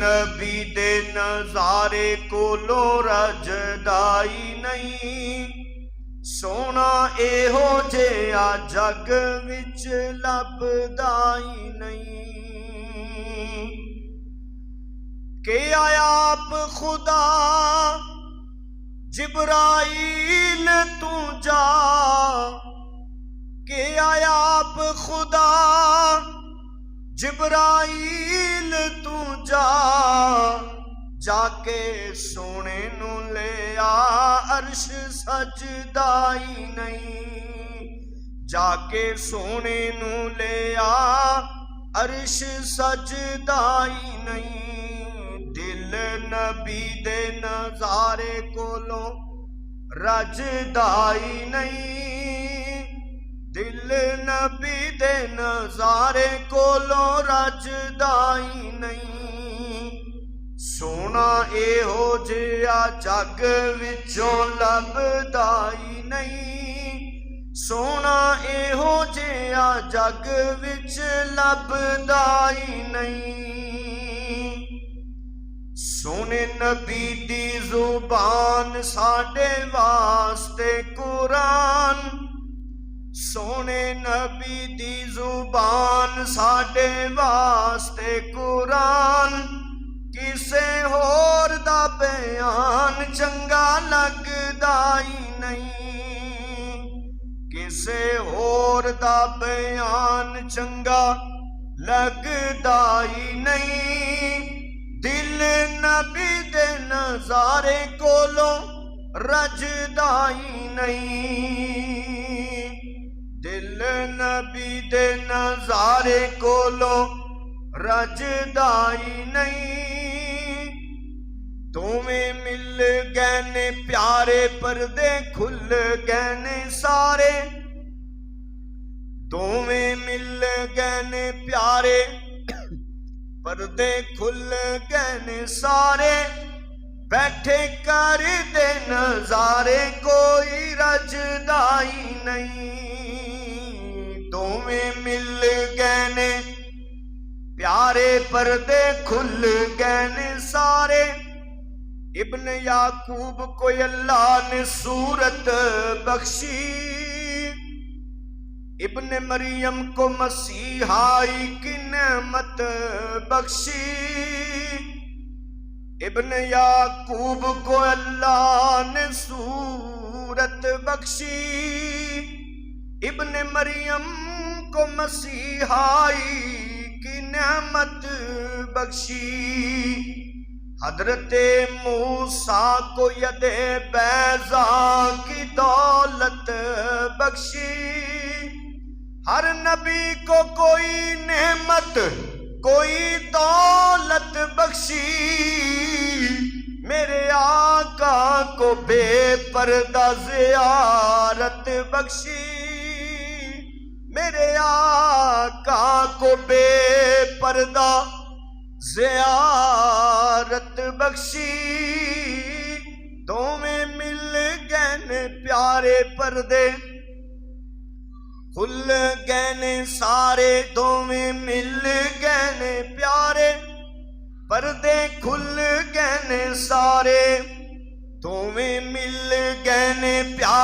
نبی دے نظارے کولوں رجدائی نہیں سونا ایہو جیا جگ وچ لبدائی نہیں کہ آیا آپ خدا جبرائیل تو جا کہ آیا آپ خدا جبرائیل تو جا کے سونے نو لے آ عرش سجدائی نہیں جا کے سونے نو لے آ عرش سجدائی نہیں دل نبی دے نظارے کولوں رجدائی نہیں دل نبی دے نظارے کولوں رجدائی نہیں سونا ایہو جیا جگ وچوں لبدائی نہیں سونا ایہو جیا جگ وچ لبدائی نہیں سونے نبی دی زبان ساڈے واسطے قرآن سونے نبی دی زبان ساڈے واسطے قرآن کسے ہور دا بیان چنگا لگدائی نہیں کسے ہور دا بیان چنگا لگدائی نہیں دل نبی دے نظارے کولوں رجدائی نہیں دل نبی دے نظارے کولوں رجدائی نہیں تمہیں مل گئے نے پیارے پردے کھل گئے نے سارے تمہیں مل گئے نے پیارے پردے کھل گئے نے سارے بیٹھے کر دے نظارے کوئی رجدائی نہیں تمہیں مل گئے نے پیارے پردے کھل گئے نے سارے ابن یعقوب کو اللہ نے صورت بخشی ابن مریم کو مسیحائی کی نعمت بخشی ابن یعقوب کو اللہ نے صورت بخشی ابن مریم کو مسیحائی کی نعمت بخشی حضرت موسیٰ کو ید بیضاء کی دولت بخشی ہر نبی کو کوئی نعمت کوئی دولت بخشی میرے آقا کو بے پردہ زیارت بخشی میرے آقا کو بے پردہ زیارت بخشی تمہیں مل گئے نے پیارے پردے کھل گئے نے سارے تمہیں مل گئے نے پیارے پردے کھل گئے نے سارے تمہیں مل گئے نے پیارے